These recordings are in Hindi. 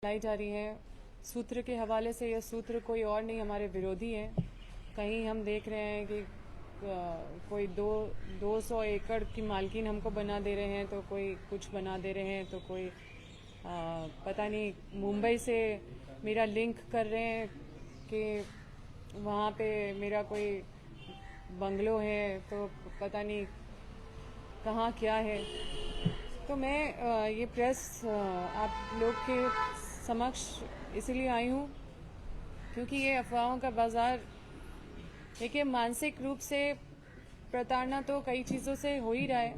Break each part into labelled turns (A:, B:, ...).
A: लाई जा रही हैं सूत्र के हवाले से। यह सूत्र कोई और नहीं, हमारे विरोधी हैं। कहीं हम देख रहे हैं कि कोई 200 एकड़ की मालकिन हमको बना दे रहे हैं, तो कोई कुछ बना दे रहे हैं, तो कोई पता नहीं मुंबई से मेरा लिंक कर रहे हैं कि वहाँ पे मेरा कोई बंगलो है, तो पता नहीं कहाँ क्या है। तो मैं ये प्रेस आप लोग के समक्ष इसलिए आई हूँ क्योंकि ये अफवाहों का बाज़ार, देखिए मानसिक रूप से प्रताड़ना तो कई चीज़ों से हो ही रहा है,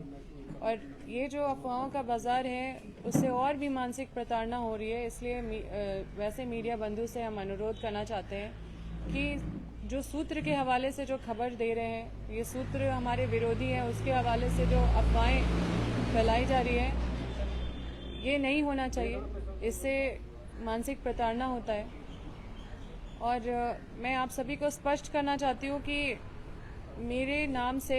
A: और ये जो अफवाहों का बाज़ार है उससे और भी मानसिक प्रताड़ना हो रही है। इसलिए वैसे मीडिया बंधु से हम अनुरोध करना चाहते हैं कि जो सूत्र के हवाले से जो खबर दे रहे हैं, ये सूत्र हमारे विरोधी हैं, उसके हवाले से जो अफवाहें फैलाई जा रही है, ये नहीं होना चाहिए। इससे मानसिक प्रताड़ना होता है। और मैं आप सभी को स्पष्ट करना चाहती हूँ कि मेरे नाम से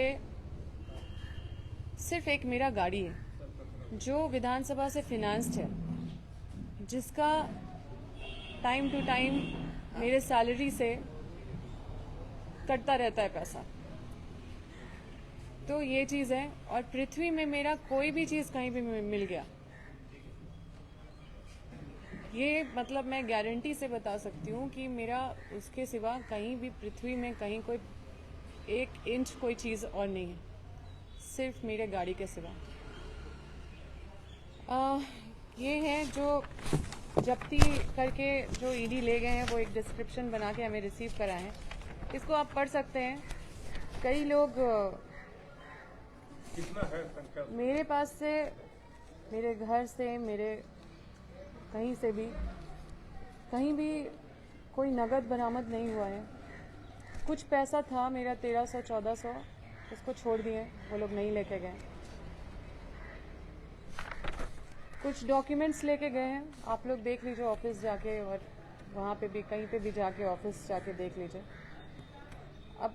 A: सिर्फ एक मेरा गाड़ी है जो विधानसभा से फिनांस्ड है, जिसका टाइम टू टाइम मेरे सैलरी से कटता रहता है पैसा। तो ये चीज़ है। और पृथ्वी में मेरा कोई भी चीज़ कहीं भी मिल गया, ये मतलब मैं गारंटी से बता सकती हूँ कि मेरा उसके सिवा कहीं भी पृथ्वी में कहीं कोई 1 इंच कोई चीज़ और नहीं है, सिर्फ मेरे गाड़ी के सिवा। ये है जो जब्ती करके जो ईडी ले गए हैं, वो एक डिस्क्रिप्शन बना के हमें रिसीव करा है। इसको आप पढ़ सकते हैं। कई लोग
B: कितना है संख्या?
A: मेरे पास से, मेरे घर से, मेरे कहीं से भी कहीं भी कोई नगद बरामद नहीं हुआ है। कुछ पैसा था मेरा 1300-1400, उसको छोड़ दिए, वो लोग नहीं लेके गए। कुछ डॉक्यूमेंट्स लेके गए हैं, आप लोग देख लीजिए ऑफिस जाके, और वहाँ पे भी कहीं पे भी जाके ऑफिस जाके देख लीजिए। अब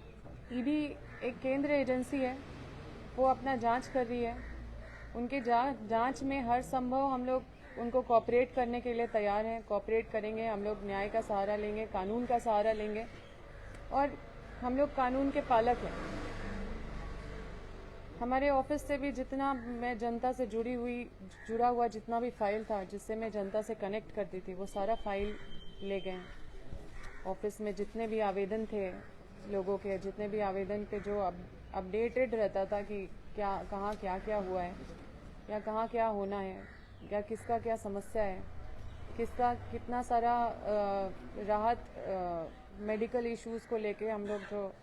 A: ईडी एक केंद्र एजेंसी है, वो अपना जांच कर रही है। उनके जांच में हर संभव हम लोग उनको कोऑपरेट करने के लिए तैयार हैं। कोऑपरेट करेंगे, हम लोग न्याय का सहारा लेंगे, कानून का सहारा लेंगे, और हम लोग कानून के पालक हैं। हमारे ऑफिस से भी जितना मैं जनता से जुड़ा हुआ जितना भी फाइल था, जिससे मैं जनता से कनेक्ट करती थी, वो सारा फाइल ले गए। ऑफिस में जितने भी आवेदन थे लोगों के, जितने भी आवेदन पे जो अपडेटेड रहता था कि कहाँ क्या हुआ है, या कहाँ क्या होना है, या किसका क्या समस्या है, किसका कितना सारा राहत मेडिकल इश्यूज को लेके हम लोग जो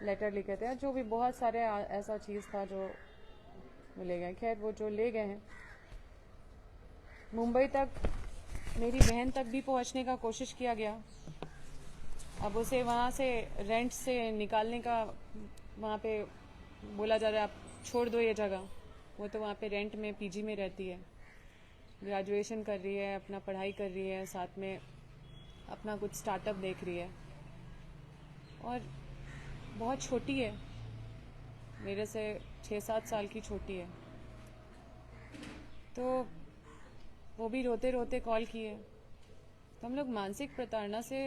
A: लेटर लिखे थे, जो भी बहुत सारे ऐसा चीज़ था जो ले गए। खैर वो जो ले गए हैं, मुंबई तक मेरी बहन तक भी पहुंचने का कोशिश किया गया। अब उसे वहाँ से रेंट से निकालने का वहाँ पे बोला जा रहा है, आप छोड़ दो ये जगह। वो तो वहाँ पे रेंट में पीजी में रहती है, ग्रेजुएशन कर रही है, अपना पढ़ाई कर रही है, साथ में अपना कुछ स्टार्टअप देख रही है, और बहुत छोटी है, मेरे से 6-7 साल की छोटी है। तो वो भी रोते रोते कॉल किए। तो हम लोग मानसिक प्रताड़ना से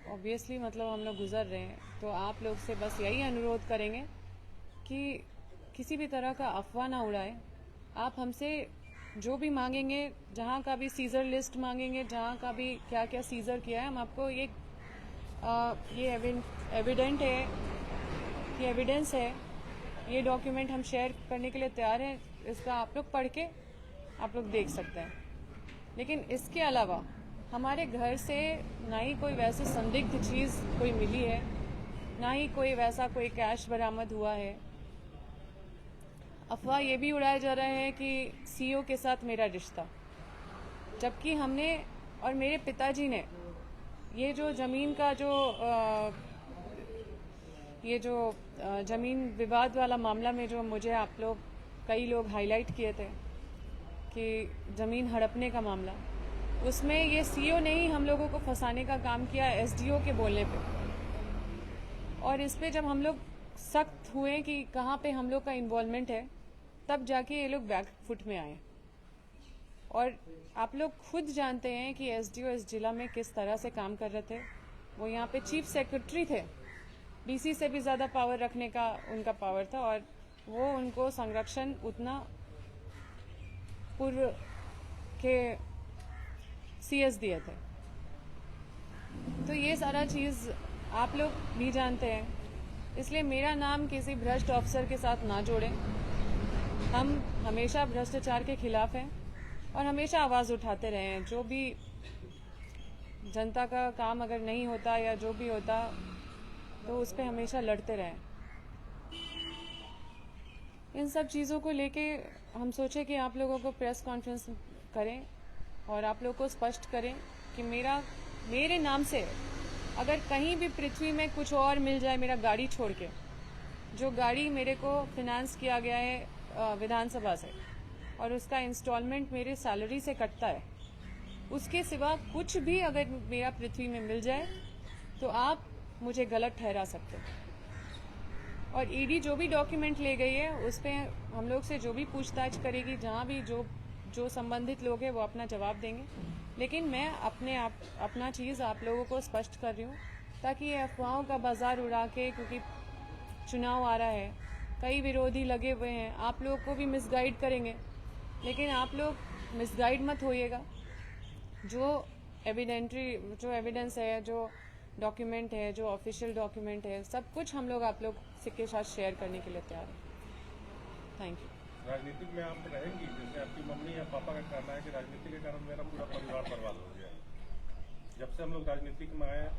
A: ऑब्वियसली मतलब हम लोग गुजर रहे हैं। तो आप लोग से बस यही अनुरोध करेंगे कि किसी भी तरह का अफवाह ना उड़ाए। आप हमसे जो भी मांगेंगे, जहाँ का भी सीजर लिस्ट मांगेंगे, जहाँ का भी क्या क्या सीजर किया है, हम आपको ये एविडेंट है, ये एविडेंस है, ये डॉक्यूमेंट हम शेयर करने के लिए तैयार हैं। इसका आप लोग पढ़ के आप लोग देख सकते हैं। लेकिन इसके अलावा हमारे घर से ना ही कोई वैसी संदिग्ध चीज़ कोई मिली है, ना ही कोई वैसा कोई कैश बरामद हुआ है। अफवाह ये भी उड़ाया जा रहा है कि सीईओ के साथ मेरा रिश्ता, जबकि हमने और मेरे पिताजी ने ये जो ज़मीन का जो ज़मीन विवाद वाला मामला में जो मुझे आप लोग कई लोग हाईलाइट किए थे कि ज़मीन हड़पने का मामला, उसमें ये सीईओ ने ही हम लोगों को फंसाने का काम किया एसडीओ के बोलने पे। और इस पे जब हम लोग सख्त हुए कि कहाँ पे हम लोग का इन्वॉल्वमेंट है, तब जाके ये लोग बैक फुट में आए। और आप लोग खुद जानते हैं कि एसडीओ इस जिला में किस तरह से काम कर रहे थे। वो यहाँ पे चीफ सेक्रेटरी थे, डीसी से भी ज़्यादा पावर रखने का उनका पावर था, और वो उनको संरक्षण उतना पूर्व के सीएस दिए थे। तो ये सारा चीज़ आप लोग भी जानते हैं, इसलिए मेरा नाम किसी भ्रष्ट अफसर के साथ ना जोड़ें। हम हमेशा भ्रष्टाचार के खिलाफ हैं और हमेशा आवाज़ उठाते रहे हैं। जो भी जनता का काम अगर नहीं होता या जो भी होता तो उस पर हमेशा लड़ते रहें। इन सब चीज़ों को लेके हम सोचे कि आप लोगों को प्रेस कॉन्फ्रेंस करें और आप लोगों को स्पष्ट करें कि मेरे नाम से अगर कहीं भी पृथ्वी में कुछ और मिल जाए, मेरा गाड़ी छोड़ के, जो गाड़ी मेरे को फिनांस किया गया है विधानसभा से और उसका इंस्टॉलमेंट मेरे सैलरी से कटता है, उसके सिवा कुछ भी अगर मेरा पृथ्वी में मिल जाए तो आप मुझे गलत ठहरा सकते हैं। और ईडी जो भी डॉक्यूमेंट ले गई है उस पर हम लोग से जो भी पूछताछ करेगी, जहाँ भी जो संबंधित लोग हैं वो अपना जवाब देंगे। लेकिन मैं अपना चीज़ आप लोगों को स्पष्ट कर रही हूँ ताकि ये अफवाहों का बाजार उड़ा के, क्योंकि चुनाव आ रहा है, कई विरोधी लगे हुए हैं, आप लोग को भी मिसगाइड करेंगे, लेकिन आप लोग मिसगाइड मत होइएगा। जो एविडेंस है, जो डॉक्यूमेंट है, जो ऑफिशियल डॉक्यूमेंट है, सब कुछ हम लोग आप लोग के साथ शेयर करने के लिए तैयार हैं। Thank you.
B: राजनीतिक में आप रहेंगी, जैसे आपकी मम्मी या पापा का कहना है कि राजनीति के कारण मेरा पूरा परिवार बर्बाद हो गया। जब से हम लोग राजनीतिक में आए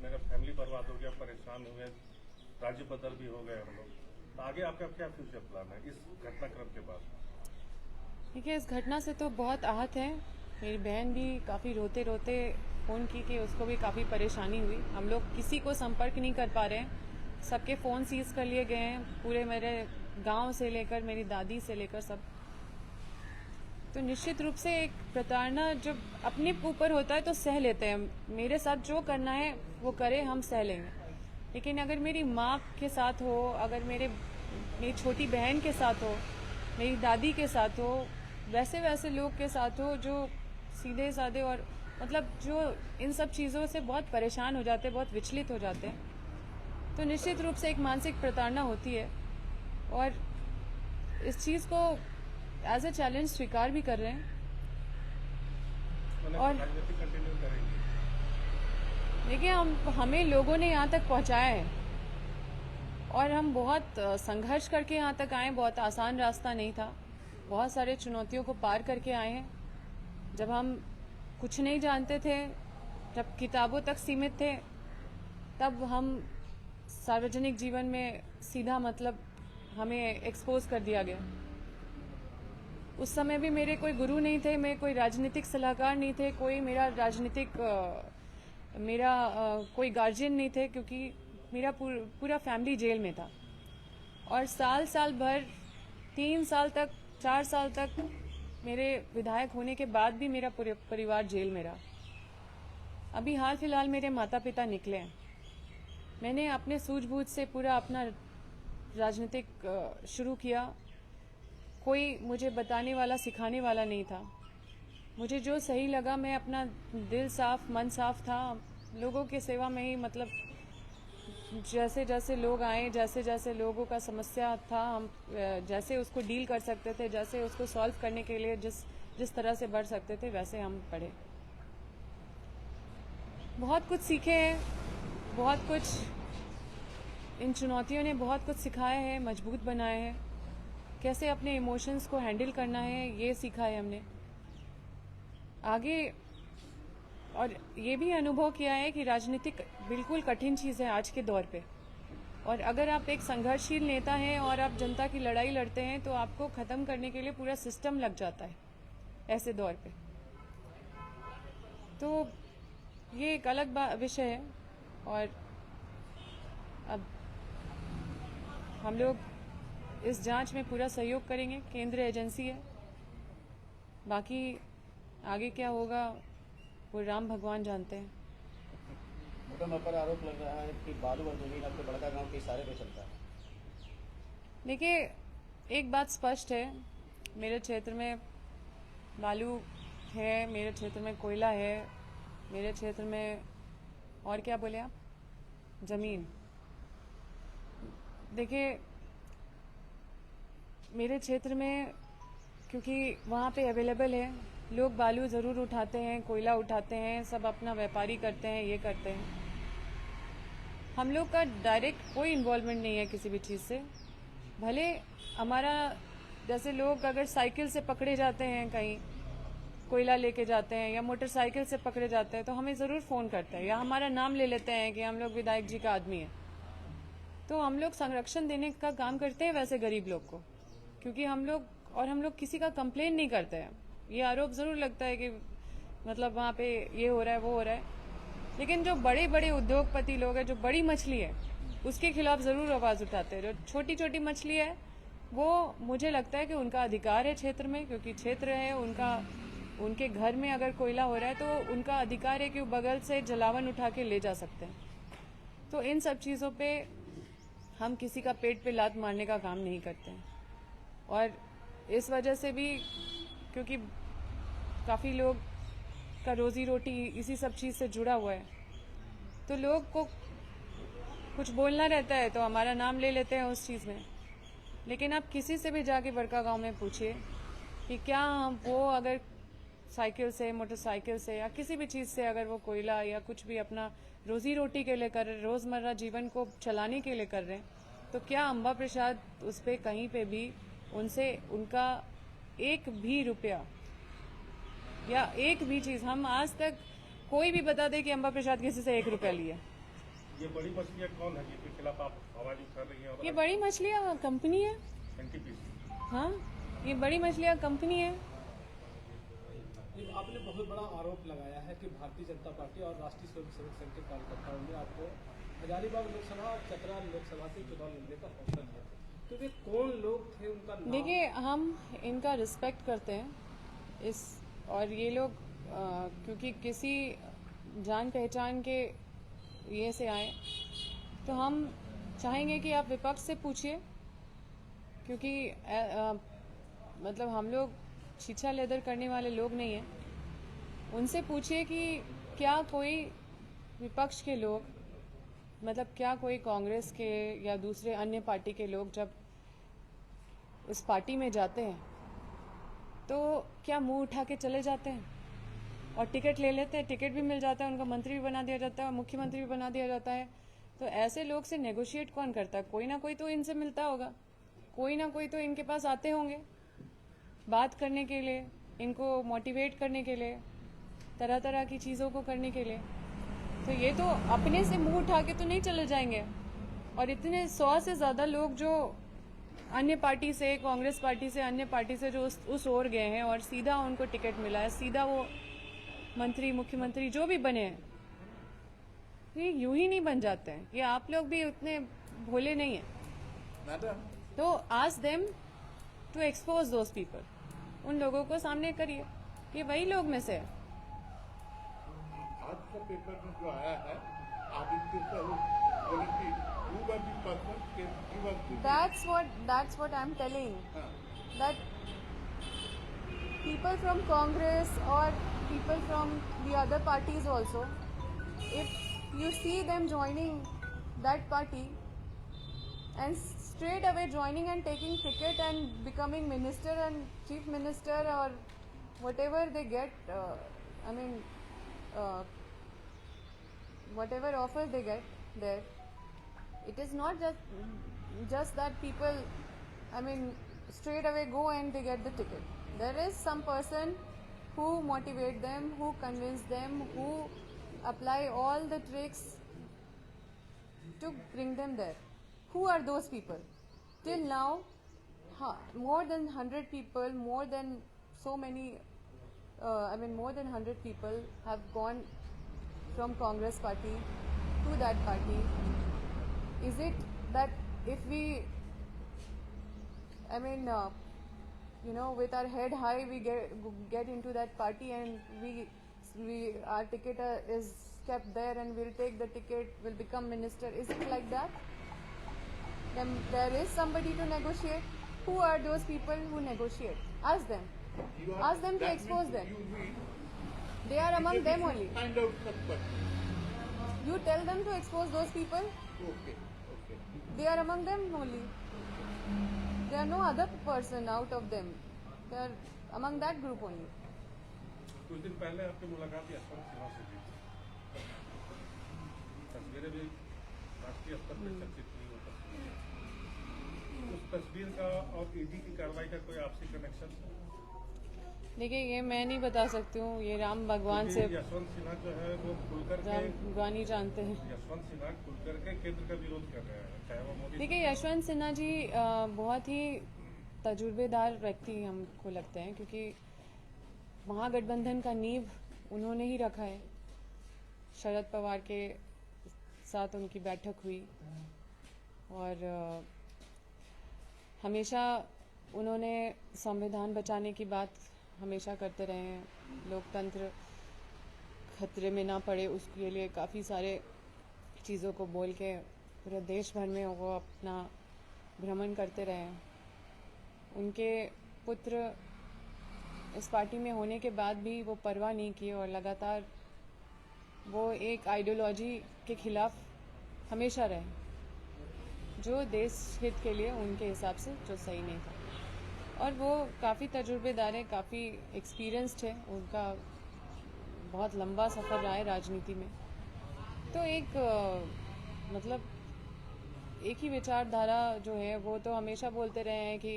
B: मेरा फैमिली बर्बाद हो गया, परेशान हुए, राज्य बदल भी हो गए हम लोग। तो आगे आपका क्या फ्यूचर प्लान है इस घटनाक्रम के बाद?
A: देखिए, इस घटना से तो बहुत आहत है। मेरी बहन भी काफ़ी रोते रोते फ़ोन की कि उसको भी काफ़ी परेशानी हुई। हम लोग किसी को संपर्क नहीं कर पा रहे हैं, सबके फ़ोन सीज कर लिए गए हैं, पूरे मेरे गांव से लेकर मेरी दादी से लेकर सब। तो निश्चित रूप से एक प्रताड़ना जब अपने ऊपर होता है तो सह लेते हैं। मेरे साथ जो करना है वो करे, हम सह लेंगे। लेकिन अगर मेरी माँ के साथ हो, अगर मेरी छोटी बहन के साथ हो, मेरी दादी के साथ हो, वैसे लोग के साथ हो जो सीधे साधे और मतलब जो इन सब चीज़ों से बहुत परेशान हो जाते हैं, बहुत विचलित हो जाते हैं, तो निश्चित रूप से एक मानसिक प्रताड़ना होती है। और इस चीज़ को एज ए चैलेंज स्वीकार भी कर रहे हैं। और देखिए, हमें लोगों ने यहाँ तक पहुँचाया है और हम बहुत संघर्ष करके यहाँ तक आए। बहुत आसान रास्ता नहीं था, बहुत सारे चुनौतियों को पार करके आए हैं। जब हम कुछ नहीं जानते थे, जब किताबों तक सीमित थे, तब हम सार्वजनिक जीवन में सीधा मतलब हमें एक्सपोज कर दिया गया। उस समय भी मेरे कोई गुरु नहीं थे, मेरे कोई राजनीतिक सलाहकार नहीं थे, कोई मेरा कोई गार्जियन नहीं थे, क्योंकि मेरा पूरा फैमिली जेल में था। और साल भर 3 साल तक 4 साल तक मेरे विधायक होने के बाद भी मेरा पूरे परिवार जेल में रहा। अभी हाल फिलहाल मेरे माता पिता निकले हैं। मैंने अपने सूझबूझ से पूरा अपना राजनीतिक शुरू किया। कोई मुझे बताने वाला, सिखाने वाला नहीं था। मुझे जो सही लगा, मैं अपना दिल साफ, मन साफ था, लोगों की सेवा में ही, मतलब जैसे जैसे लोग आए, जैसे जैसे लोगों का समस्या था, हम जैसे उसको डील कर सकते थे, जैसे उसको सॉल्व करने के लिए जिस तरह से बढ़ सकते थे, वैसे हम पढ़े। बहुत कुछ सीखे हैं, बहुत कुछ इन चुनौतियों ने बहुत कुछ सिखाया है, मजबूत बनाया है। कैसे अपने इमोशंस को हैंडल करना है, ये सीखा है हमने आगे। और ये भी अनुभव किया है कि राजनीतिक बिल्कुल कठिन चीज़ है आज के दौर पे। और अगर आप एक संघर्षशील नेता हैं और आप जनता की लड़ाई लड़ते हैं, तो आपको ख़त्म करने के लिए पूरा सिस्टम लग जाता है ऐसे दौर पे। तो ये एक अलग विषय है। और अब हम लोग इस जांच में पूरा सहयोग करेंगे, केंद्रीय एजेंसी है। बाकी आगे क्या होगा वो राम भगवान जानते हैं।
C: मैडम, पर आरोप लग रहा है कि बालू और जमीन आपके बड़का गांव के इशारे पे चलता है।
A: देखिए, एक बात स्पष्ट है, मेरे क्षेत्र में बालू है, मेरे क्षेत्र में कोयला है, मेरे क्षेत्र में और क्या बोले आप, जमीन। देखिए मेरे क्षेत्र में क्योंकि वहाँ पे अवेलेबल है, लोग बालू ज़रूर उठाते हैं, कोयला उठाते हैं, सब अपना व्यापारी करते हैं, ये करते हैं। हम लोग का डायरेक्ट कोई इन्वॉल्वमेंट नहीं है किसी भी चीज़ से। भले हमारा जैसे लोग अगर साइकिल से पकड़े जाते हैं, कहीं कोयला लेके जाते हैं या मोटरसाइकिल से पकड़े जाते हैं, तो हमें ज़रूर फ़ोन करते हैं या हमारा नाम ले लेते हैं कि हम लोग विधायक जी का आदमी है। तो हम लोग संरक्षण देने का काम करते हैं वैसे गरीब लोग को, क्योंकि हम लोग किसी का कंप्लेन नहीं करते हैं। ये आरोप ज़रूर लगता है कि मतलब वहाँ पे ये हो रहा है, वो हो रहा है, लेकिन जो बड़े बड़े उद्योगपति लोग हैं, जो बड़ी मछली है, उसके खिलाफ ज़रूर आवाज़ उठाते हैं। जो छोटी छोटी मछली है वो मुझे लगता है कि उनका अधिकार है क्षेत्र में, क्योंकि क्षेत्र है उनका, उनके घर में अगर कोयला हो रहा है तो उनका अधिकार है कि वो बगल से जलावन उठा के ले जा सकते हैं। तो इन सब चीज़ों पे हम किसी का पेट पे लात मारने का काम नहीं करते हैं। और इस वजह से भी क्योंकि काफ़ी लोग का रोजी रोटी इसी सब चीज़ से जुड़ा हुआ है, तो लोग को कुछ बोलना रहता है तो हमारा नाम ले लेते हैं उस चीज़ में। लेकिन आप किसी से भी जाके बड़का गांव में पूछिए कि क्या वो अगर साइकिल से, मोटरसाइकिल से या किसी भी चीज़ से अगर वो कोयला या कुछ भी अपना रोजी रोटी के लिए कर रहे, रोज़मर्रा जीवन को चलाने के लिए कर रहे हैं, तो क्या अम्बा प्रसाद उस पर कहीं पे भी उनसे उनका एक भी रुपया या एक भी चीज़, हम आज तक कोई भी बता दे कि अम्बा प्रसाद किसी से 1 रुपया लिया।
B: ये बड़ी मछलियाँ कौन है जिनके खिलाफ आप आवाज उठा रही हैं?
A: ये बड़ी मछलियाँ कंपनी है।
B: NTPC।
A: हाँ, ये बड़ी मछलियाँ कंपनी है।
D: आपने बहुत बड़ा आरोप लगाया है कि भारतीय जनता पार्टी और राष्ट्रीय स्वयं सेवक संघ के कार्यकर्ताओं ने आपको हजारीबाग लोकसभा और चतरा लोकसभा से चुनाव लड़ने का हौसला दिया, तो वे कौन लोग थे, उनका नाम?
A: देखिए हम इनका रिस्पेक्ट करते हैं इस, और ये लोग क्योंकि किसी जान पहचान के ये से आए, तो हम चाहेंगे कि आप विपक्ष से पूछिए, क्योंकि मतलब हम लोग छीछा लेदर करने वाले लोग नहीं हैं। उनसे पूछिए कि क्या कोई विपक्ष के लोग, मतलब क्या कोई कांग्रेस के या दूसरे अन्य पार्टी के लोग जब उस पार्टी में जाते हैं तो क्या मुंह उठा के चले जाते हैं और टिकट ले लेते हैं, टिकट भी मिल जाता है, उनका मंत्री भी बना दिया जाता है और मुख्यमंत्री भी बना दिया जाता है। तो ऐसे लोग से नेगोशिएट कौन करता है? कोई ना कोई तो इनसे मिलता होगा, कोई ना कोई तो इनके पास आते होंगे बात करने के लिए, इनको मोटिवेट करने के लिए, तरह तरह की चीज़ों को करने के लिए। तो ये तो अपने से मुंह उठा के तो नहीं चले जाएंगे। और इतने 100 से ज़्यादा लोग जो अन्य पार्टी से, कांग्रेस पार्टी से, अन्य पार्टी से जो उस ओर गए हैं और सीधा उनको टिकट मिला है, सीधा वो मंत्री, मुख्यमंत्री जो भी बने हैं, ये यूं ही नहीं बन जाते हैं। ये आप लोग भी उतने भोले नहीं हैं। तो ask them to expose those people, उन लोगों को सामने करिए, ये वही लोग में से है।
E: आज का पेपर में जो आया है, Aditya
A: That's what I'm telling. That people from Congress or people from the other parties also, if you see them joining that party and straight away joining and taking ticket and becoming minister and chief minister or whatever they get, whatever offer they get there, it is not just that people, straight away go and they get the ticket. There is some person who motivate them, who convince them, who apply all the tricks to bring them there. Who are those people? Till now, more than 100 people, more than so many, more than 100 people have gone from Congress party to that party. Is it that if we, with our head high, we get into that party and our ticket is kept there and we'll take the ticket, we'll become minister? Is it like that? Then there is somebody to negotiate. Who are those people who negotiate? Ask them.
E: You are,
A: Ask them to
E: that
A: expose
E: means
A: them.
E: You mean
A: They are among
E: BJP
A: them
E: should
A: only.
E: Find out such person.
A: You tell them to expose those people.
E: Okay, okay.
A: They are among them only. There are no other person out of them. They are among that group only.
B: कुछ दिन पहले आपकी मुलाकात यशवंत सिन्हा से हुई थी। तस्वीरें भी राष्ट्रीय स्तर पर चर्चित हुई वो तस्वीर। उस तस्वीर का और ईडी की कार्रवाई का कोई आपसी कनेक्शन?
A: देखिए ये मैं नहीं बता सकती हूँ, ये राम भगवान से
B: यशवंत सिन्हा जो है वो खुलकर के
A: राम भगवान ही जानते हैं।
B: यशवंत सिन्हा खुलकर के केंद्र का विरोध कर रहे हैं, चाहे वो मोदी।
A: देखिए यशवंत सिन्हा जी बहुत ही तजुर्बेदार व्यक्ति हमको लगते हैं, क्योंकि महागठबंधन का नींव उन्होंने ही रखा है। शरद पवार के साथ उनकी बैठक हुई और हमेशा उन्होंने संविधान बचाने की बात हमेशा करते रहे हैं। लोकतंत्र खतरे में ना पड़े उसके लिए काफ़ी सारे चीज़ों को बोल के पूरे देश भर में वो अपना भ्रमण करते रहे हैं। उनके पुत्र इस पार्टी में होने के बाद भी वो परवाह नहीं की और लगातार वो एक आइडियोलॉजी के खिलाफ हमेशा रहे, जो देश हित के लिए उनके हिसाब से जो सही नहीं था। और वो काफ़ी तजुर्बेदार है, काफ़ी एक्सपीरियंस्ड है, उनका बहुत लंबा सफ़र रहा है राजनीति में। तो एक मतलब एक ही विचारधारा जो है वो तो हमेशा बोलते रहे हैं कि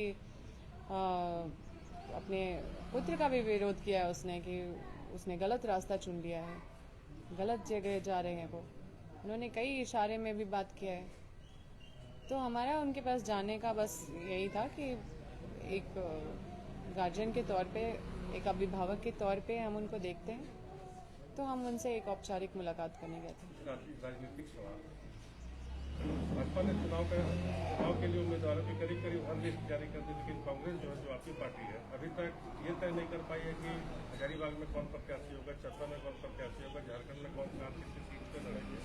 A: अपने पुत्र का भी विरोध किया है उसने कि उसने गलत रास्ता चुन लिया है, गलत जगह जा रहे हैं वो। उन्होंने कई इशारे में भी बात किया है। तो हमारा उनके पास जाने का बस यही था कि एक गार्जियन के तौर पे, एक अभिभावक के तौर पे हम उनको देखते हैं, तो हम उनसे एक औपचारिक मुलाकात करने गए थे।
B: राजनीतिक सवाल, भाजपा ने चुनाव के लिए उम्मीदवारों की करीब हर लिस्ट जारी कर दी, लेकिन कांग्रेस जो है, जो आपकी पार्टी है, अभी तक ये तय नहीं कर पाई है कि हजारीबाग में कौन प्रत्याशी होगा, चतरा में कौन प्रत्याशी होगा, झारखंड में कौन किसी सीट पे लड़ेंगे।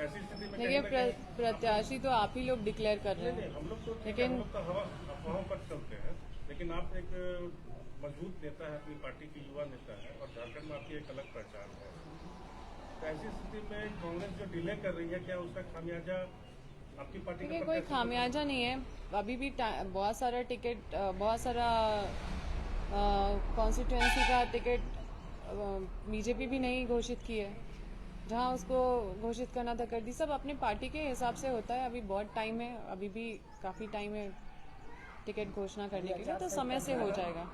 B: ऐसी स्थिति में
A: देखिए प्रत्याशी तो आप ही लोग डिक्लेयर कर रहे हैं,
B: हम लोग तो
A: लेकिन
B: हम लोग तो अफवाहों पर चलते हैं, लेकिन आप एक मजबूत नेता है, अपनी पार्टी की युवा नेता है और झारखंड में आपकी एक अलग पहचान है। तो ऐसी स्थिति में कांग्रेस जो डिले कर रही है, क्या उसका खामियाजा आपकी पार्टी का?
A: कोई खामियाजा नहीं है, अभी भी बहुत सारा टिकट, बहुत सारा कॉन्स्टिट्यूएंसी का टिकट बीजेपी भी नहीं घोषित की है। जहां उसको घोषित करना था कर दी। सब अपने पार्टी के हिसाब से होता है। अभी बहुत टाइम है, अभी भी काफी टाइम है टिकट घोषणा करने के लिए, तो समय से हो जाएगा।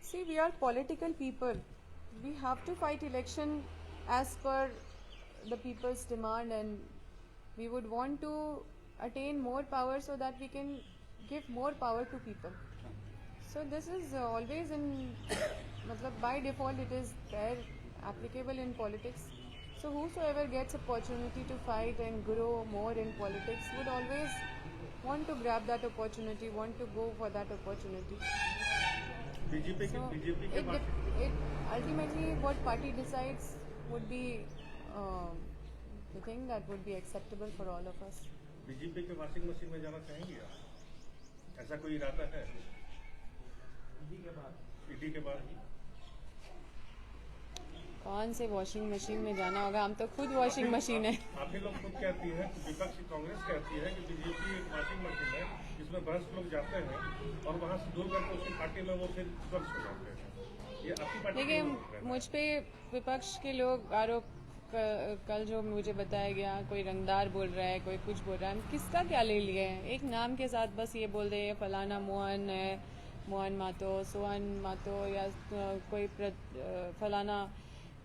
A: See, we are political people. We have to fight election as per the people's demand, and we would want to attain more power so that we can give more power to people. So this is always in, matlab by default it is there, applicable in politics. So whosoever gets opportunity to fight and grow more in politics would always want to grab that opportunity, want to go for that opportunity.
B: BJP
A: So
B: के
A: it ultimately what party decides would be the thing that would be acceptable for all of us.
B: BJP के वॉशिंग मशीन में जाना चाहेंगे आप? ऐसा कोई इरादा है? ईडी के बाद
A: कौन से वॉशिंग मशीन में जाना होगा? हम तो खुद वॉशिंग मशीन है।
B: आप ही लोग खुद कहती है, विपक्षी कांग्रेस कहती है कि बीजेपी एक वॉशिंग मशीन है जिसमें भ्रष्ट लोग जाते हैं और वहां से दूर करके उसकी पार्टी में वो फिर स्वच्छ हो जाते हैं। ये आपकी पार्टी
A: देखिए, मुझ पे विपक्ष के लोग आरोप कल जो मुझे बताया गया, कोई रंगदार बोल रहा है, कोई कुछ बोल रहा है, किसका क्या ले लिए हैं? एक नाम के साथ बस ये बोल रहे हैं फलाना मोहन है, मोहन मातो, सोहन मातो, या कोई फलाना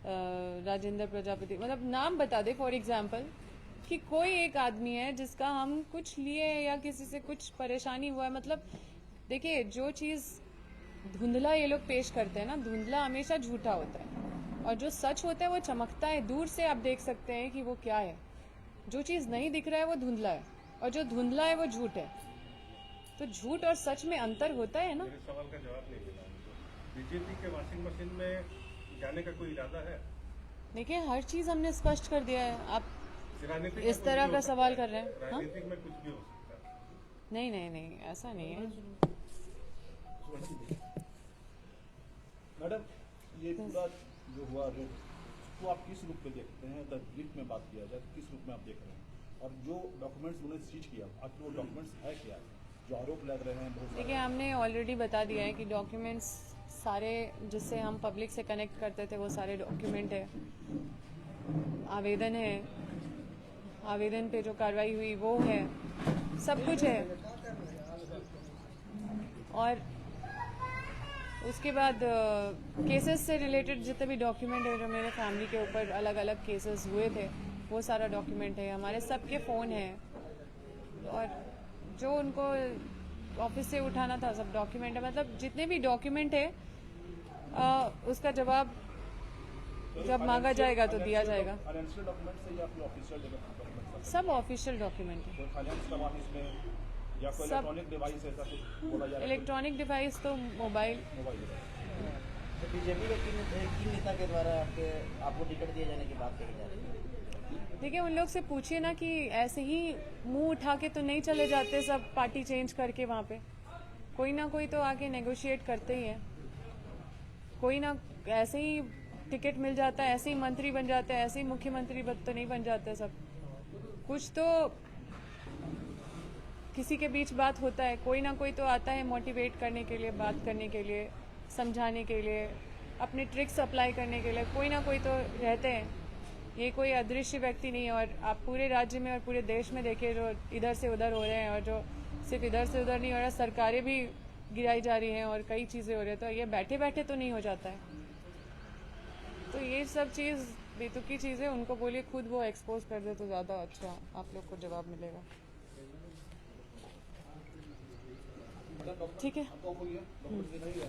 A: राजेंद्र प्रजापति, मतलब नाम बता दे फॉर एग्जाम्पल, कि कोई एक आदमी है जिसका हम कुछ लिए या किसी से कुछ परेशानी हुआ है। मतलब देखिए, जो चीज़ धुंधला ये लोग पेश करते हैं ना, धुंधला हमेशा झूठा होता है और जो सच होता है वो चमकता है। दूर से आप देख सकते हैं कि वो क्या है। जो चीज़ नहीं दिख रहा है वो धुंधला है और जो धुंधला है वो झूठ है। तो झूठ और सच में अंतर होता है ना।
B: मेरे सवाल का जवाब नहीं मिला। बीजेपी के वॉशिंग मशीन में जाने का कोई इरादा है?
A: देखिए, हर चीज़ हमने स्पष्ट कर दिया है। आप
B: राजनीतिक
A: इस तरह का सवाल कर रहे हैं।
B: राजनीतिक में कुछ भी हो सकता है।
A: नहीं नहीं नहीं, ऐसा नहीं है।
F: मैडम, ये पूरा जो हुआ रूप, तो आप किस रूप में देखते हैं? अगर ब्रीफ में बात किया जाए तो किस रूप में आप देख रहे हैं? और जो डॉक्यूमेंट्स उन्होंने सीज किया, आखिर वो डॉक्यूमेंट्स है क्या, जो आरोप लग रहे हैं बहुत
A: देखिए, हमने ऑलरेडी बता दिया है कि डॉक्यूमेंट्स सारे जिससे हम पब्लिक से कनेक्ट करते थे वो सारे डॉक्यूमेंट है, आवेदन है, आवेदन पे जो कार्रवाई हुई वो है, सब कुछ है। और उसके बाद केसेस से रिलेटेड जितने भी डॉक्यूमेंट है जो मेरे फैमिली के ऊपर अलग अलग केसेस हुए थे वो सारा डॉक्यूमेंट है, हमारे सबके फ़ोन है, और जो उनको ऑफिस से उठाना था सब डॉक्यूमेंट है। मतलब जितने भी डॉक्यूमेंट है उसका जवाब जब मांगा जाएगा तो दिया जाएगा।
F: फाइनेंशियल डॉक्यूमेंट्स है या फिर ऑफिशियल डॉक्यूमेंट्स?
A: सब ऑफिशियल डॉक्यूमेंट है।
F: फाइनेंस का वाहन इसमें या कोई
A: सब-
F: इलेक्ट्रॉनिक डिवाइस ऐसा कुछ बोला जा रहा है?
A: इलेक्ट्रॉनिक डिवाइस तो मोबाइल।
F: मोबाइल
C: तो बीजेपी के किन नेता के द्वारा आपको टिकट दिए जाने की बात कही जा रही है?
A: देखिए, उन लोग से पूछिए ना कि ऐसे ही मुंह उठा के तो नहीं चले जाते सब पार्टी चेंज करके। वहाँ पे कोई ना कोई तो आके नेगोशिएट करते ही है, कोई ना ऐसे ही टिकट मिल जाता है, ऐसे ही मंत्री बन जाते हैं, ऐसे ही मुख्यमंत्री तो नहीं बन जाते सब। कुछ तो किसी के बीच बात होता है, कोई ना कोई तो आता है मोटिवेट करने के लिए, बात करने के लिए, समझाने के लिए, अपने ट्रिक्स अप्लाई करने के लिए कोई ना कोई तो रहते हैं। ये कोई अदृश्य व्यक्ति नहीं है। और आप पूरे राज्य में और पूरे देश में देखिए जो इधर से उधर हो रहे हैं, और जो सिर्फ इधर से उधर नहीं हो रहा, सरकारें भी गिराई जा रही हैं और कई चीज़ें हो रही हैं। तो ये बैठे बैठे तो नहीं हो जाता है। तो ये सब चीज़ बेतुकी चीज़ें उनको बोलिए खुद वो एक्सपोज कर दे तो ज़्यादा अच्छा आप लोग को जवाब मिलेगा। ठीक है।
F: आपको बोलिए डॉक्टर से नहीं है